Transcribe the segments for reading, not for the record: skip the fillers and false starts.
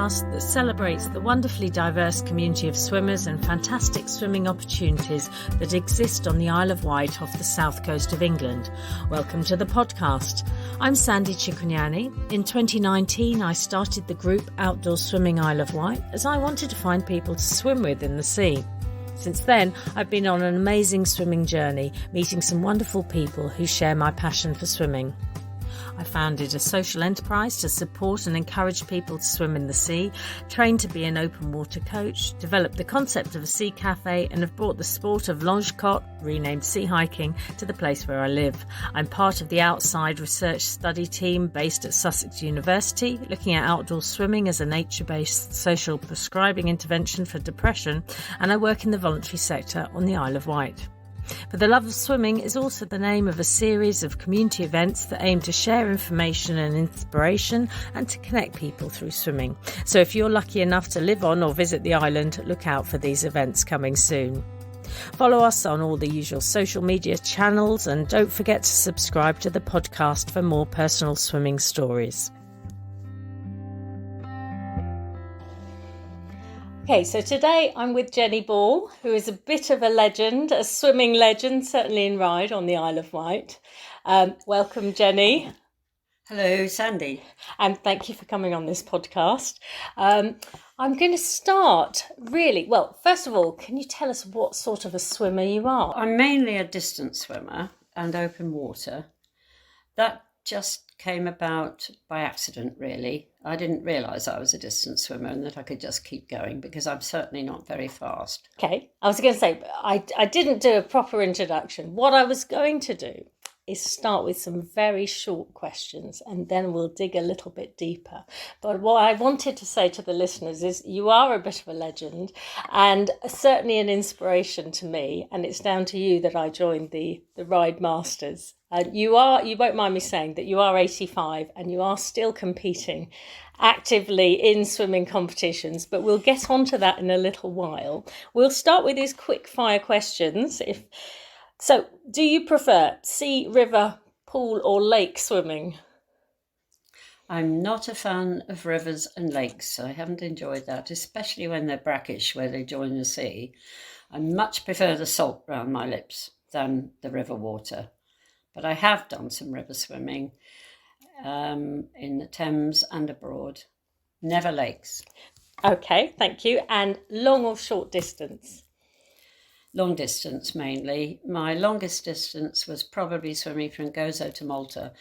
podcast that celebrates the wonderfully diverse community of swimmers and fantastic swimming opportunities that exist on the Isle of Wight off the south coast of England. Welcome to the podcast. I'm Sandy Cicognani. In 2019, I started the group Outdoor Swimming Isle of Wight as I wanted to find people to swim with in the sea. Since then, I've been on an amazing swimming journey, meeting some wonderful people who share my passion for swimming. I founded a social enterprise to support and encourage people to swim in the sea, trained to be an open water coach, developed the concept of a sea cafe, and have brought the sport of longe-cote, renamed sea hiking, to the place where I live. I'm part of the Outside Research Study team based at Sussex University, looking at outdoor swimming as a nature-based social prescribing intervention for depression, and I work in the voluntary sector on the Isle of Wight. But the love of swimming is also the name of a series of community events that aim to share information and inspiration and to connect people through swimming. So if you're lucky enough to live on or visit the island, look out for these events coming soon. Follow us on all the usual social media channels and don't forget to subscribe to the podcast for more personal swimming stories. Okay, so today I'm with Jenny Ball, who is a bit of a legend, a swimming legend, certainly in Ryde on the Isle of Wight. Welcome, Jenny. Hello, Sandy. And thank you for coming on this podcast. I'm going to start first of all, can you tell us what sort of a swimmer you are? I'm mainly a distance swimmer and open water. That just came about by accident, really. I didn't realise I was a distance swimmer and that I could just keep going because I'm certainly not very fast. Okay, I was going to say, I didn't do a proper introduction. What I was going to do is start with some very short questions and then we'll dig a little bit deeper. But what I wanted to say to the listeners is you are a bit of a legend and certainly an inspiration to me, and it's down to you that I joined the Ryde Masters. You won't mind me saying that you are 85 and you are still competing actively in swimming competitions, but we'll get onto that in a little while. We'll start with these quick fire questions. So, do you prefer sea, river, pool or lake swimming? I'm not a fan of rivers and lakes. I haven't enjoyed that, especially when they're brackish where they join the sea. I much prefer the salt round my lips than the river water. But I have done some river swimming in the Thames and abroad. Never lakes. Okay, thank you. And long or short distance? Long distance mainly. My longest distance was probably swimming from Gozo to Malta,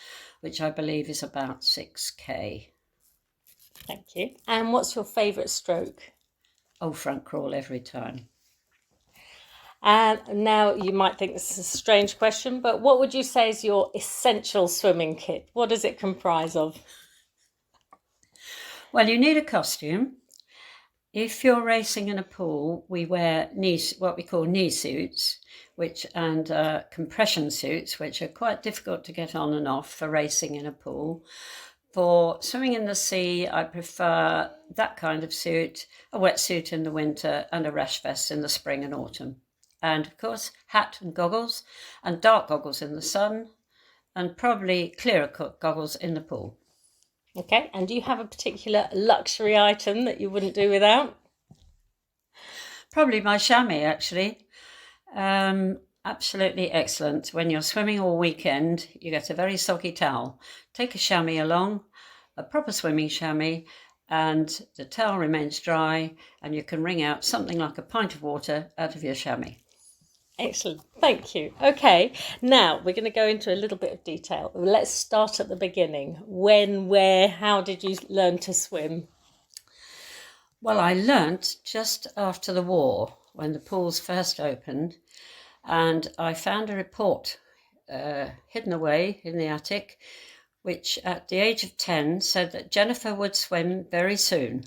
which I believe is about 6k. Thank you. And what's your favourite stroke? Oh, front crawl every time. And now you might think this is a strange question, but what would you say is your essential swimming kit? What does it comprise of? Well, you need a costume. If you're racing in a pool, we wear what we call knee suits, and compression suits, which are quite difficult to get on and off for racing in a pool. For swimming in the sea, I prefer that kind of suit, a wetsuit in the winter and a rash vest in the spring and autumn. And of course, hat and goggles, and dark goggles in the sun, and probably clearer goggles in the pool. Okay, and do you have a particular luxury item that you wouldn't do without? Probably my chamois, actually. Absolutely excellent. When you're swimming all weekend, you get a very soggy towel. Take a chamois along, a proper swimming chamois, and the towel remains dry, and you can wring out something like a pint of water out of your chamois. Excellent, thank you. Okay, now we're going to go into a little bit of detail. Let's start at the beginning. When, where, how did you learn to swim? Well, I learnt just after the war, when the pools first opened, and I found a report hidden away in the attic, which at the age of 10 said that Jennifer would swim very soon.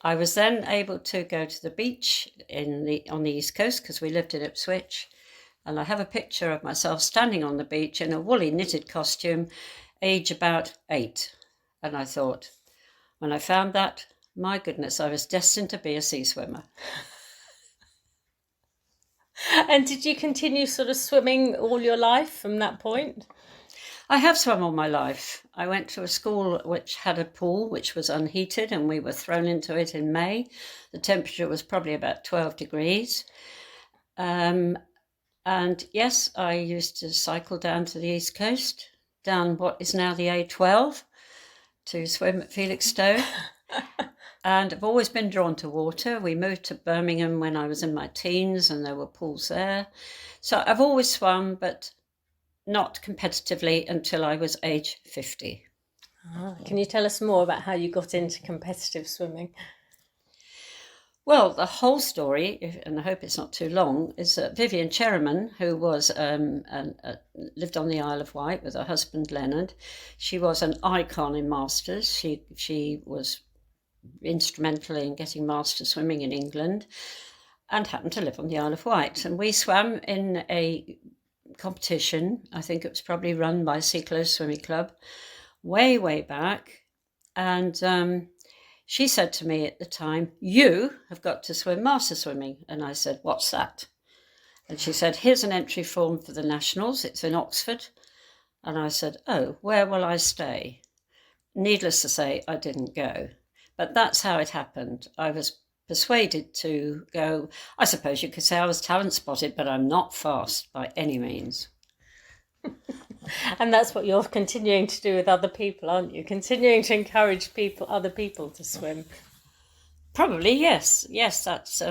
I was then able to go to the beach on the East Coast because we lived in Ipswich, and I have a picture of myself standing on the beach in a woolly knitted costume, age about 8. And I thought, when I found that, my goodness, I was destined to be a sea swimmer. And did you continue sort of swimming all your life from that point? I have swum all my life. I went to a school which had a pool which was unheated, and we were thrown into it in May. The temperature was probably about 12 degrees. And yes, I used to cycle down to the East Coast, down what is now the A12, to swim at Felixstowe. And I've always been drawn to water. We moved to Birmingham when I was in my teens, and there were pools there. So I've always swum, but not competitively until I was age 50. Can you tell us more about how you got into competitive swimming? Well, the whole story, and I hope it's not too long, is that Vivian Cherryman, who was lived on the Isle of Wight with her husband Leonard, she was an icon in masters. She was instrumental in getting master swimming in England, and happened to live on the Isle of Wight. And we swam in a competition. I think it was probably run by Sea Close Swimming Club, way back. And she said to me at the time, "You have got to swim master swimming." And I said, "What's that?" And she said, "Here's an entry form for the Nationals. It's in Oxford." And I said, "Oh, where will I stay?" Needless to say, I didn't go. But that's how it happened. I was persuaded to go. I suppose you could say I was talent spotted, but I'm not fast by any means. And that's what you're continuing to do with other people, aren't you? Continuing to encourage other people to swim. Probably, yes. Yes, that's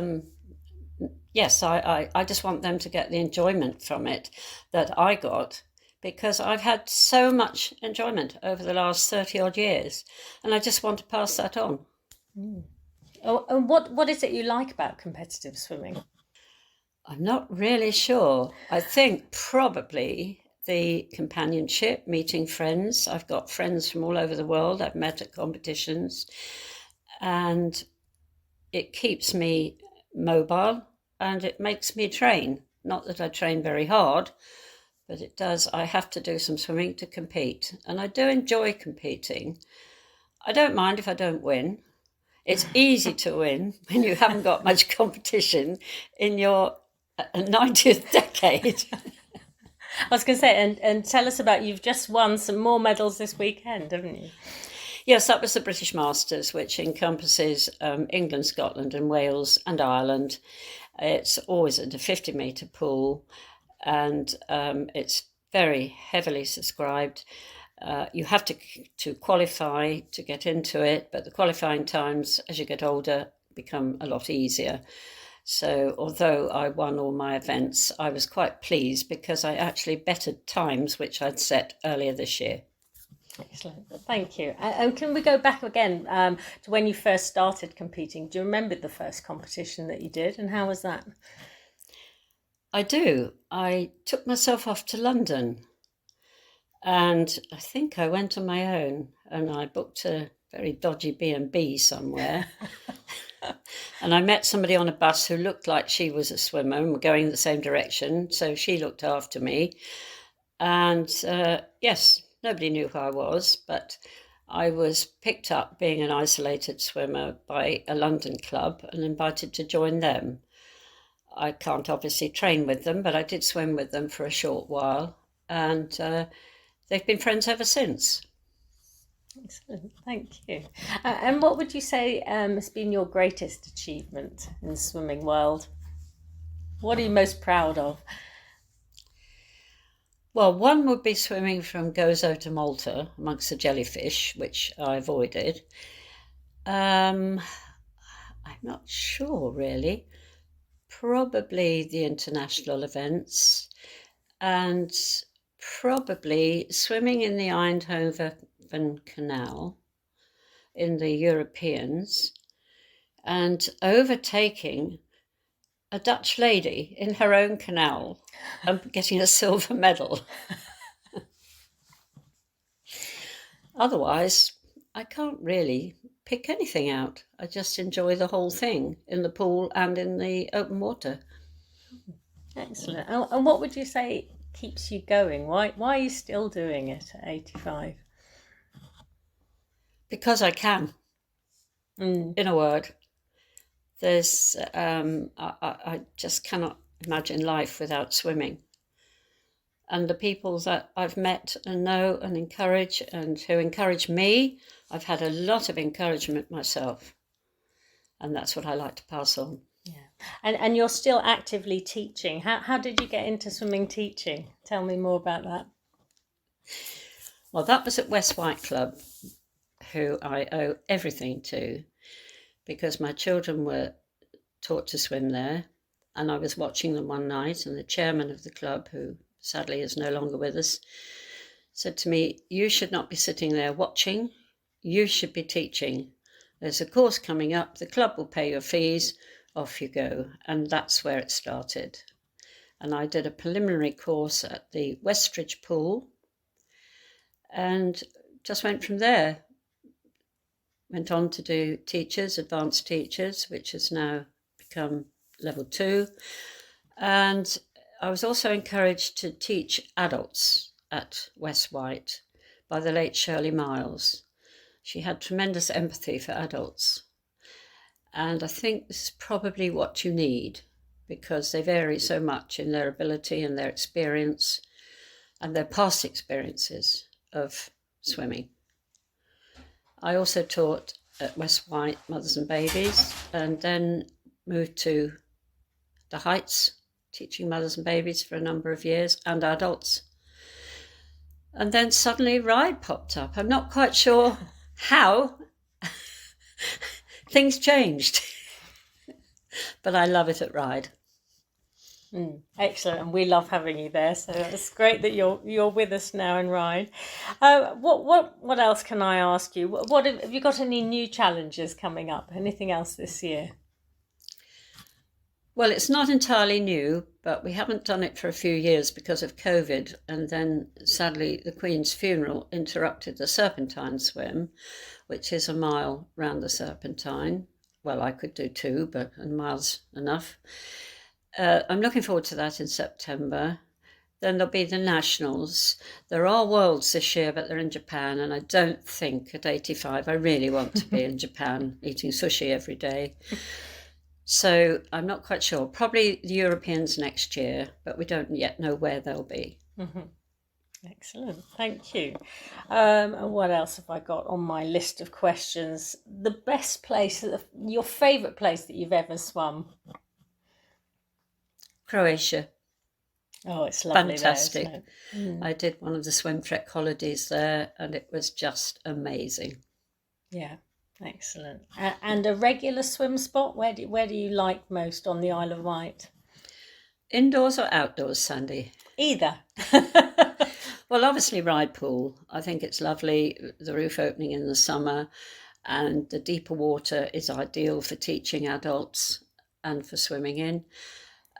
yes, I just want them to get the enjoyment from it that I got, because I've had so much enjoyment over the last 30 odd years, and I just want to pass that on. Oh, and what is it you like about competitive swimming? I'm not really sure. I think probably the companionship, meeting friends. I've got friends from all over the world I've met at competitions, and it keeps me mobile and it makes me train. Not that I train very hard, but it does. I have to do some swimming to compete, and I do enjoy competing. I don't mind if I don't win. It's easy to win when you haven't got much competition in your 90th decade. I was going to say, and tell us about, you've just won some more medals this weekend, haven't you? Yes, that was the British Masters, which encompasses England, Scotland and Wales and Ireland. It's always at a 50-metre pool, and it's very heavily subscribed. You have to qualify to get into it, but the qualifying times as you get older become a lot easier. So although I won all my events, I was quite pleased because I actually bettered times which I'd set earlier this year. Excellent, thank you. And can we go back again to when you first started competing? Do you remember the first competition that you did, and how was that? I do. I took myself off to London, and I think I went on my own, and I booked a very dodgy B&B somewhere. And I met somebody on a bus who looked like she was a swimmer and were going the same direction, so she looked after me. And yes, nobody knew who I was, but I was picked up being an isolated swimmer by a London club and invited to join them. I can't obviously train with them, but I did swim with them for a short while, and they've been friends ever since. Excellent, thank you. And what would you say has been your greatest achievement in the swimming world? What are you most proud of? Well, one would be swimming from Gozo to Malta amongst the jellyfish, which I avoided. I'm not sure, really. Probably the international events, and probably swimming in the Eindhoven Canal in the Europeans and overtaking a Dutch lady in her own canal and getting a silver medal. Otherwise, I can't really pick anything out. I just enjoy the whole thing in the pool and in the open water. Excellent. And what would you say keeps you going? Why are you still doing it at 85? Because I can, in a word. There's, I just cannot imagine life without swimming. And the people that I've met and know and encourage and who encourage me, I've had a lot of encouragement myself. And that's what I like to pass on. Yeah. And you're still actively teaching. How did you get into swimming teaching? Tell me more about that. Well, that was at West White Club, who I owe everything to, because my children were taught to swim there, and I was watching them one night, and the chairman of the club, who sadly is no longer with us, said to me, "You should not be sitting there watching, you should be teaching. There's a course coming up, the club will pay your fees, off you go." And that's where it started. And I did a preliminary course at the Westridge pool and just went from there. Went on to do teachers, advanced teachers, which has now become level 2. And I was also encouraged to teach adults at West White by the late Shirley Miles. She had tremendous empathy for adults. And I think this is probably what you need, because they vary so much in their ability and their experience and their past experiences of swimming. I also taught at West White Mothers and Babies, and then moved to the Heights, teaching mothers and babies for a number of years, and adults. And then suddenly Ride popped up. I'm not quite sure how. Things changed. But I love it at Ride. Excellent, and we love having you there. So it's great that you're with us now in Ride. What else can I ask you? What have you got any new challenges coming up? Anything else this year? Well, it's not entirely new, but we haven't done it for a few years because of COVID, and then sadly the Queen's funeral interrupted the Serpentine swim, which is a mile round the Serpentine. Well, I could do 2, but a mile's enough. I'm looking forward to that in September. Then there'll be the Nationals. There are Worlds this year, but they're in Japan, and I don't think at 85 I really want to be in Japan eating sushi every day. So I'm not quite sure. Probably the Europeans next year, but we don't yet know where they'll be. Mm-hmm. Excellent, thank you. And what else have I got on my list of questions? The best place, your favourite place that you've ever swum? Croatia. Oh, it's lovely. Fantastic. There, isn't it? I did one of the swim trek holidays there, and it was just amazing. Yeah, excellent. And a regular swim spot? Where do you like most on the Isle of Wight? Indoors or outdoors, Sandy? Either. Well, obviously Ride Pool. I think it's lovely, the roof opening in the summer, and the deeper water is ideal for teaching adults and for swimming in.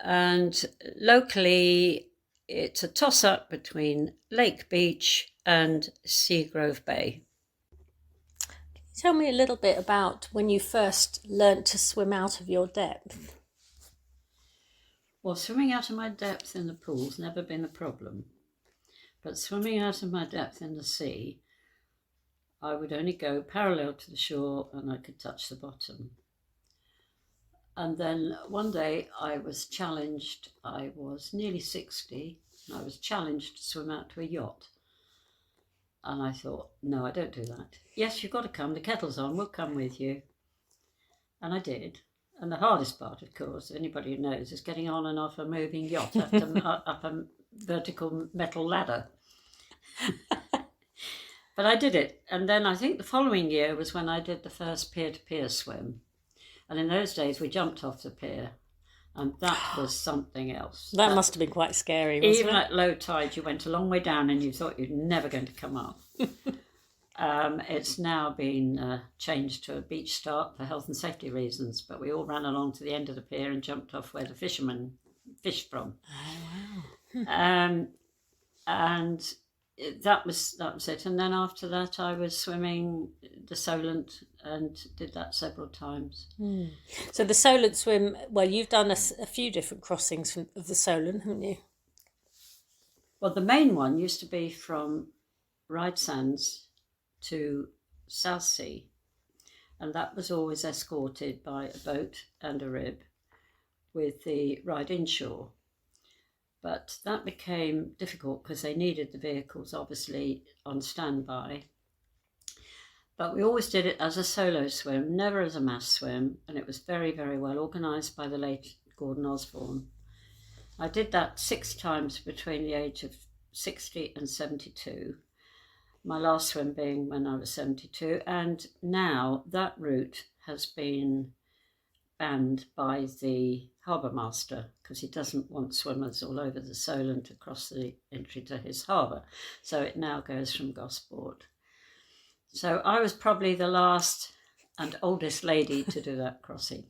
And locally, it's a toss-up between Lake Beach and Seagrove Bay. Can you tell me a little bit about when you first learnt to swim out of your depth? Well, swimming out of my depth in the pool's never been a problem. But swimming out of my depth in the sea, I would only go parallel to the shore and I could touch the bottom. And then one day I was challenged, I was nearly 60, and I was challenged to swim out to a yacht. And I thought, no, I don't do that. Yes, you've got to come, the kettle's on, we'll come with you. And I did. And the hardest part, of course, anybody who knows, is getting on and off a moving yacht up a vertical metal ladder. But I did it. And then I think the following year was when I did the first peer-to-peer swim. And in those days, we jumped off the pier, and that was something else. That must have been quite scary, wasn't it? Even at low tide, you went a long way down and you thought you're never going to come up. It's now been changed to a beach start for health and safety reasons, but we all ran along to the end of the pier and jumped off where the fishermen fished from. Oh, wow. And that was it. And then after that, I was swimming the Solent and did that several times. So the Solent swim, well, you've done a few different crossings of the Solent, haven't you? Well, the main one used to be from Ryde Sands to Southsea, and that was always escorted by a boat and a rib with the Ryde Inshore. But that became difficult because they needed the vehicles obviously on standby. But we always did it as a solo swim, never as a mass swim, and it was very, very well organised by the late Gordon Osborne. I did that 6 times between the age of 60 and 72, my last swim being when I was 72, and now that route has been banned by the harbour master because he doesn't want swimmers all over the Solent across the entry to his harbour, so it now goes from Gosport. So I was probably the last and oldest lady to do that crossing.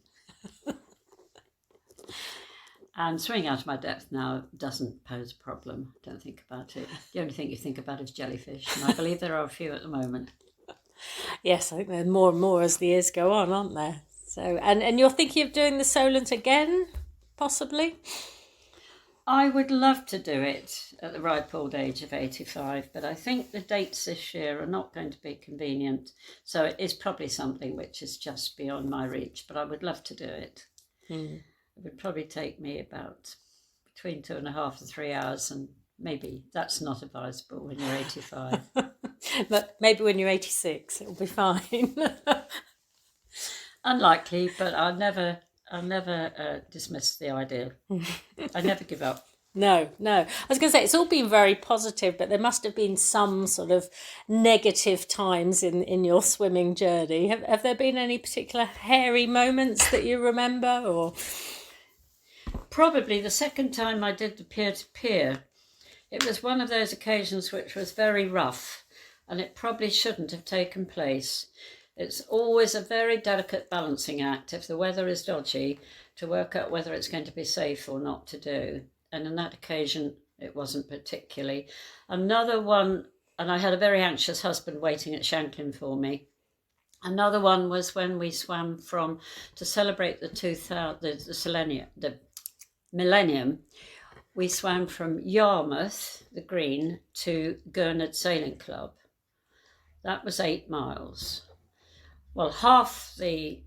And swimming out of my depth now doesn't pose a problem. Don't think about it. The only thing you think about is jellyfish, and I believe there are a few at the moment. Yes, I think there are more and more as the years go on, aren't there? So, and you're thinking of doing the Solent again, possibly? I would love to do it at the ripe old age of 85, but I think the dates this year are not going to be convenient. So it is probably something which is just beyond my reach, but I would love to do it. It would probably take me about between 2.5 and 3 hours, and maybe that's not advisable when you're 85. But maybe when you're 86, it'll be fine. Unlikely, but I'll never dismiss the idea. I never give up. No. I was going to say, it's all been very positive, but there must have been some sort of negative times in your swimming journey. Have there been any particular hairy moments that you remember? Or probably the second time I did the pier-to-pier, it was one of those occasions which was very rough, and it probably shouldn't have taken place. It's always a very delicate balancing act if the weather is dodgy to work out whether it's going to be safe or not to do. And on that occasion, it wasn't particularly. Another one, and I had a very anxious husband waiting at Shanklin for me. Another one was when we swam to celebrate the millennium, we swam from Yarmouth, the Green, to Gurnard Sailing Club. That was 8 miles. Well, half the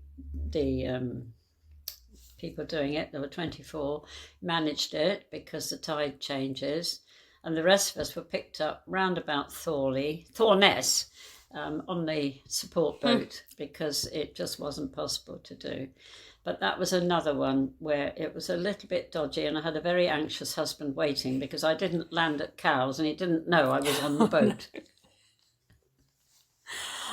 people doing it, there were 24, managed it because the tide changes, and the rest of us were picked up round about Thorness on the support boat because it just wasn't possible to do. But that was another one where it was a little bit dodgy, and I had a very anxious husband waiting because I didn't land at Cowes and he didn't know I was on the boat.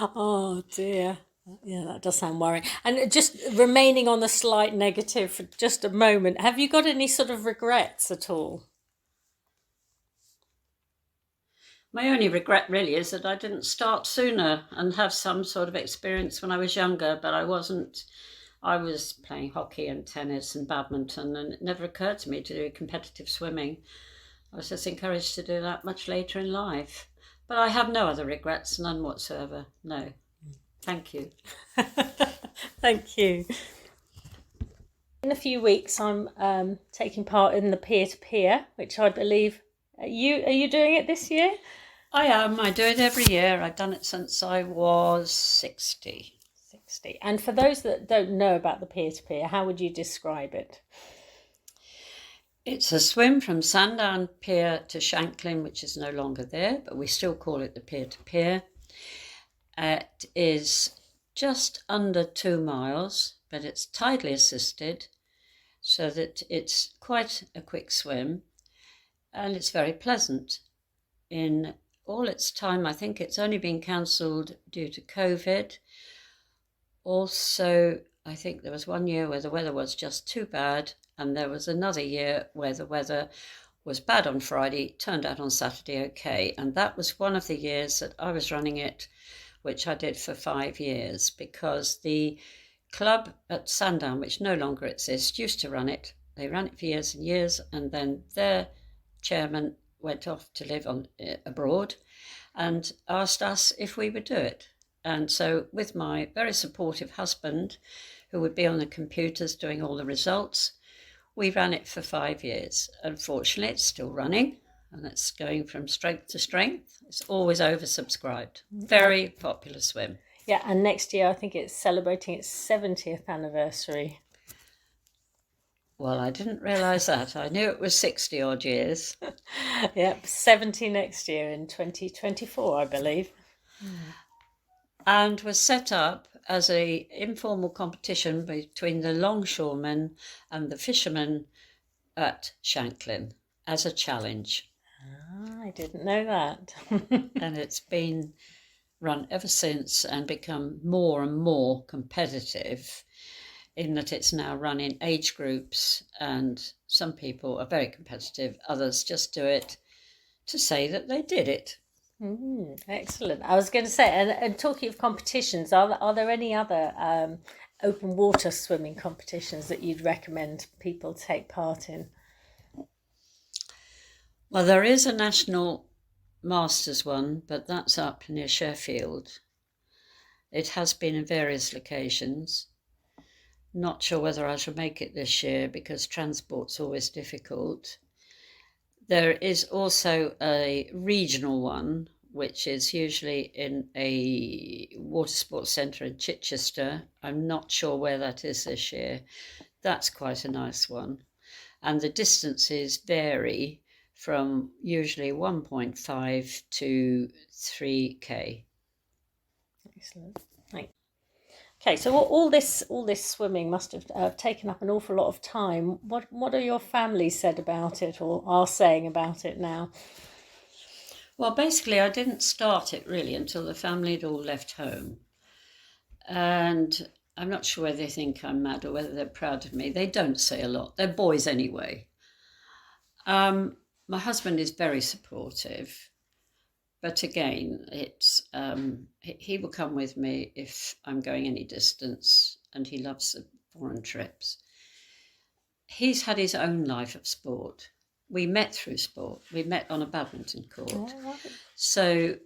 oh dear. Yeah, that does sound worrying. And just remaining on the slight negative for just a moment, have you got any sort of regrets at all? My only regret really is that I didn't start sooner and have some sort of experience when I was younger, but I wasn't. I was playing hockey and tennis and badminton, and it never occurred to me to do competitive swimming. I was just encouraged to do that much later in life. But I have no other regrets, none whatsoever, no. Thank you. Thank you. In a few weeks, I'm taking part in the Pier-to-Pier, which I believe... Are you doing it this year? I am. I do it every year. I've done it since I was 60. And for those that don't know about the Pier-to-Pier, how would you describe it? It's a swim from Sandown Pier to Shanklin, which is no longer there, but we still call it the Pier-to-Pier. It is just under 2 miles, but it's tidally assisted, so that it's quite a quick swim, and it's very pleasant. In all its time, I think it's only been cancelled due to COVID. Also, I think there was one year where the weather was just too bad, and there was another year where the weather was bad on Friday, turned out on Saturday okay, and that was one of the years that I was running it, which I did for 5 years, because the club at Sandown, which no longer exists, used to run it. They ran it for years and years, and then their chairman went off to live abroad and asked us if we would do it. And so with my very supportive husband, who would be on the computers doing all the results, we ran it for 5 years. Unfortunately, it's still running, and it's going from strength to strength. It's always oversubscribed. Very popular swim. Yeah, and next year I think it's celebrating its 70th anniversary. Well, I didn't realise that. I knew it was 60 odd years. Yep, 70 next year in 2024, I believe. And was set up as a informal competition between the longshoremen and the fishermen at Shanklin as a challenge. I didn't know that. And it's been run ever since and become more and more competitive, in that it's now run in age groups, and some people are very competitive, others just do it to say that they did it. Excellent. I was going to say, and talking of competitions, are there any other open water swimming competitions that you'd recommend people take part in? Well, there is a national masters one, but that's up near Sheffield. It has been in various locations. Not sure whether I shall make it this year because transport's always difficult. There is also a regional one, which is usually in a water sports centre in Chichester. I'm not sure where that is this year. That's quite a nice one. And the distances vary from usually 1.5 to 3K. Excellent. Thanks. Okay, so all this swimming must have taken up an awful lot of time. What are your family said about it, or are saying about it now? Well, basically, I didn't start it really until the family had all left home. And I'm not sure whether they think I'm mad or whether they're proud of me. They don't say a lot. They're boys anyway. My husband is very supportive. But again, it's he will come with me if I'm going any distance, and he loves the foreign trips. He's had his own life of sport. We met through sport. We met on a badminton court. Oh, right. So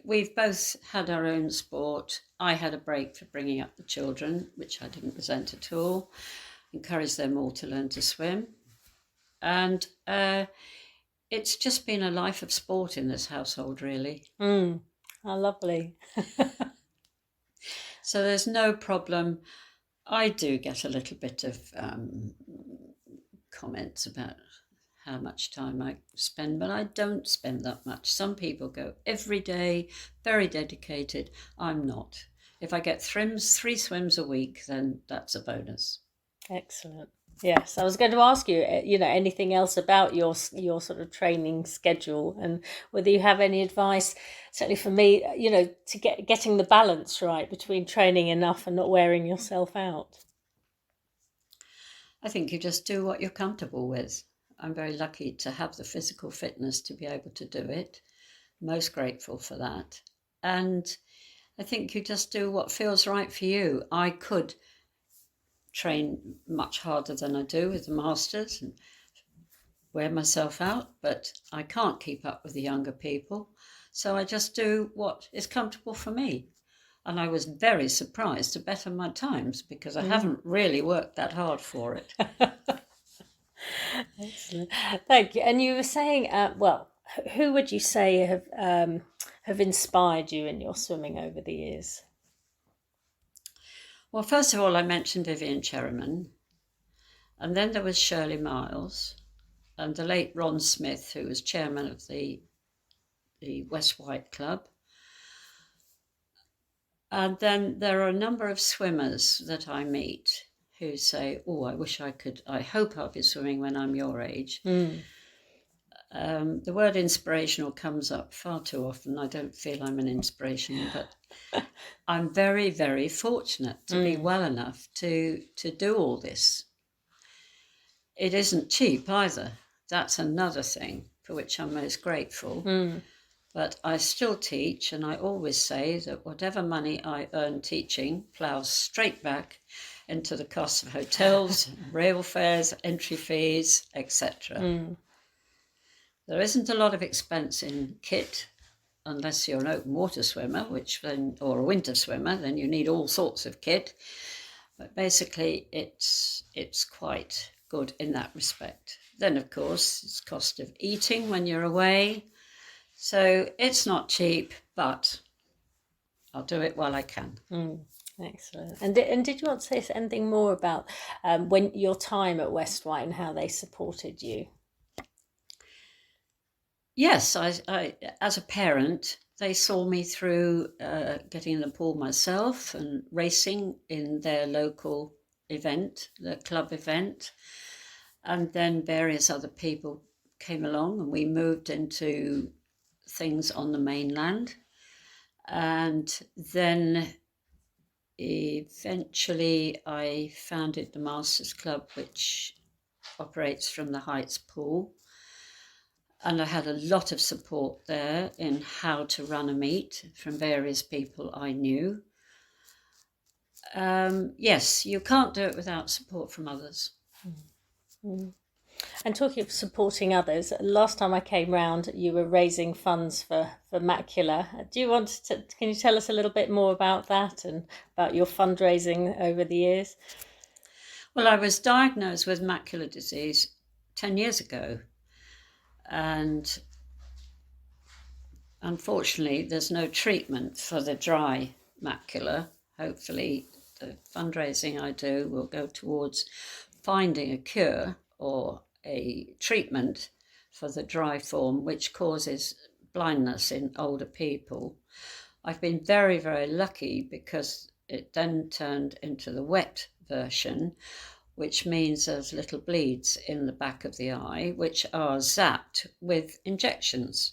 we've both had our own sport. I had a break for bringing up the children, which I didn't resent at all. Encouraged them all to learn to swim. And it's just been a life of sport in this household, really. How lovely. So there's no problem. I do get a little bit of comments about how much time I spend, but I don't spend that much. Some people go every day, very dedicated. I'm not. If I get 3 swims a week, then that's a bonus. Excellent. Yes, I was going to ask you, anything else about your sort of training schedule, and whether you have any advice. Certainly for me, to getting the balance right between training enough and not wearing yourself out. I think you just do what you're comfortable with. I'm very lucky to have the physical fitness to be able to do it. Most grateful for that. And I think you just do what feels right for you. I could train much harder than I do with the masters and wear myself out, but I can't keep up with the younger people. So I just do what is comfortable for me. And I was very surprised to better my times because I haven't really worked that hard for it. Excellent. Thank you. And you were saying, who would you say have inspired you in your swimming over the years? Well, first of all, I mentioned Vivian Cherryman, and then there was Shirley Miles, and the late Ron Smith, who was chairman of the West White Club. And then there are a number of swimmers that I meet who say, "Oh, I hope I'll be swimming when I'm your age." The word inspirational comes up far too often. I don't feel I'm an inspiration, but I'm very, very fortunate to be well enough to do all this. It isn't cheap either. That's another thing for which I'm most grateful. But I still teach, and I always say that whatever money I earn teaching ploughs straight back into the cost of hotels, rail fares, entry fees, etc. There isn't a lot of expense in kit, unless you're an open water swimmer, or a winter swimmer, then you need all sorts of kit. But basically, it's quite good in that respect. Then, of course, it's cost of eating when you're away. So it's not cheap, but I'll do it while I can. Excellent. And did you want to say anything more about when your time at West White and how they supported you? Yes, I as a parent, they saw me through getting in the pool myself and racing in their local event, the club event. And then various other people came along and we moved into things on the mainland. And then eventually I founded the Masters Club, which operates from the Heights Pool. And I had a lot of support there in how to run a meet from various people I knew. Yes, you can't do it without support from others. Mm. And talking of supporting others, last time I came round, you were raising funds for Macula. Do you want to? Can you tell us a little bit more about that and about your fundraising over the years? Well, I was diagnosed with macular disease 10 years ago, and unfortunately, there's no treatment for the dry macula. Hopefully, the fundraising I do will go towards finding a cure or a treatment for the dry form, which causes blindness in older people. I've been very, very lucky because it then turned into the wet version, which means there's little bleeds in the back of the eye, which are zapped with injections.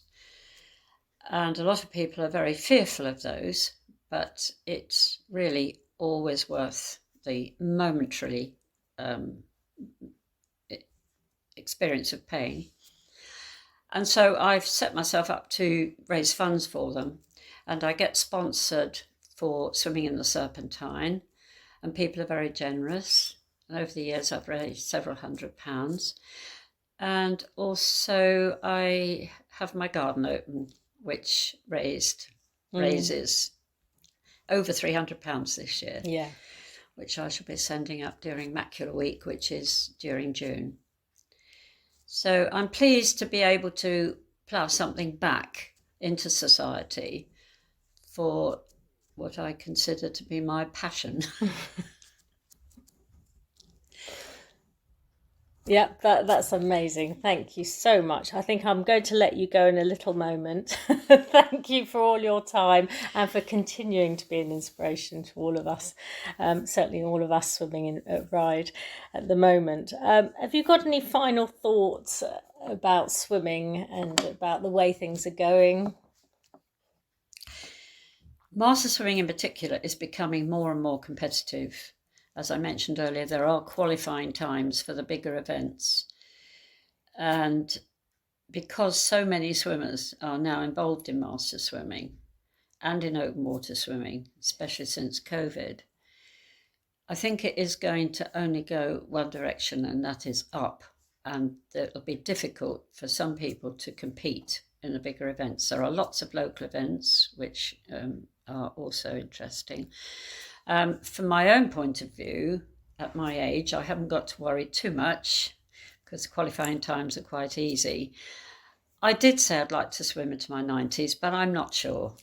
And a lot of people are very fearful of those, but it's really always worth the momentary experience of pain. And so I've set myself up to raise funds for them, and I get sponsored for swimming in the Serpentine, and people are very generous. And over the years, I've raised several £100. And also, I have my garden open, which raises over £300 this year. Yeah. Which I shall be sending up during Macula Week, which is during June. So I'm pleased to be able to plough something back into society for what I consider to be my passion. Yeah, that's amazing. Thank you so much. I think I'm going to let you go in a little moment. Thank you for all your time and for continuing to be an inspiration to all of us, certainly all of us swimming at Ryde at the moment. Have you got any final thoughts about swimming and about the way things are going? Master swimming in particular is becoming more and more competitive. As I mentioned earlier, there are qualifying times for the bigger events. And because so many swimmers are now involved in master swimming and in open water swimming, especially since COVID, I think it is going to only go one direction, and that is up. And it'll be difficult for some people to compete in the bigger events. There are lots of local events, which are also interesting. From my own point of view, at my age, I haven't got to worry too much because qualifying times are quite easy. I did say I'd like to swim into my 90s, but I'm not sure.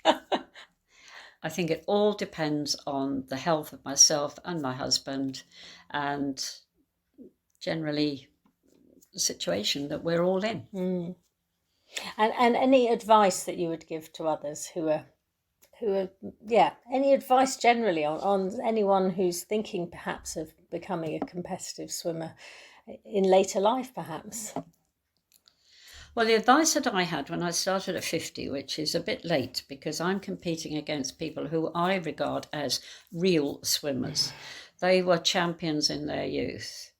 I think it all depends on the health of myself and my husband and generally the situation that we're all in. Mm. And any advice that you would give to others who are any advice generally on anyone who's thinking perhaps of becoming a competitive swimmer in later life, perhaps? Well, the advice that I had when I started at 50, which is a bit late because I'm competing against people who I regard as real swimmers. They were champions in their youth.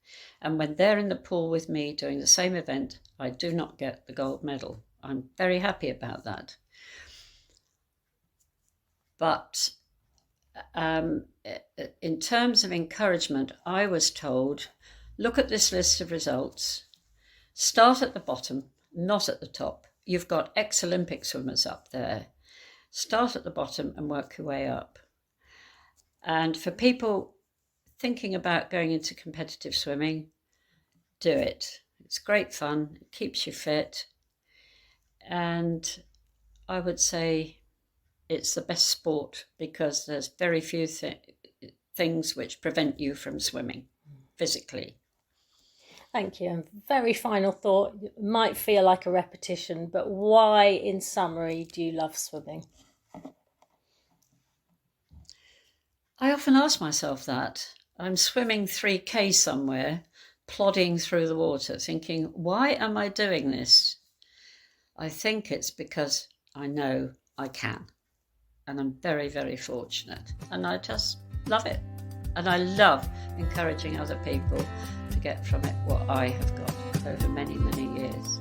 And when they're in the pool with me doing the same event, I do not get the gold medal. I'm very happy about that. But in terms of encouragement, I was told, look at this list of results, start at the bottom, not at the top. You've got ex-Olympic swimmers up there. Start at the bottom and work your way up. And for people thinking about going into competitive swimming, do it. It's great fun. It keeps you fit. And I would say it's the best sport because there's very few things which prevent you from swimming physically. Thank you. And very final thought, it might feel like a repetition, but why, in summary, do you love swimming? I often ask myself that. I'm swimming 3K somewhere, plodding through the water, thinking, why am I doing this? I think it's because I know I can. And I'm very, very fortunate. And I just love it. And I love encouraging other people to get from it what I have got over many, many years.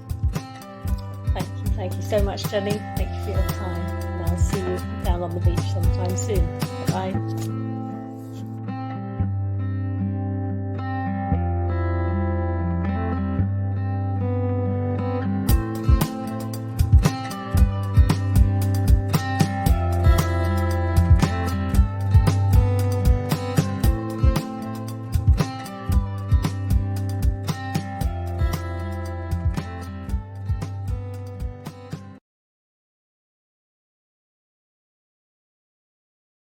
Thank you. Thank you so much, Jenny. Thank you for your time. And I'll see you down on the beach sometime soon. Bye-bye.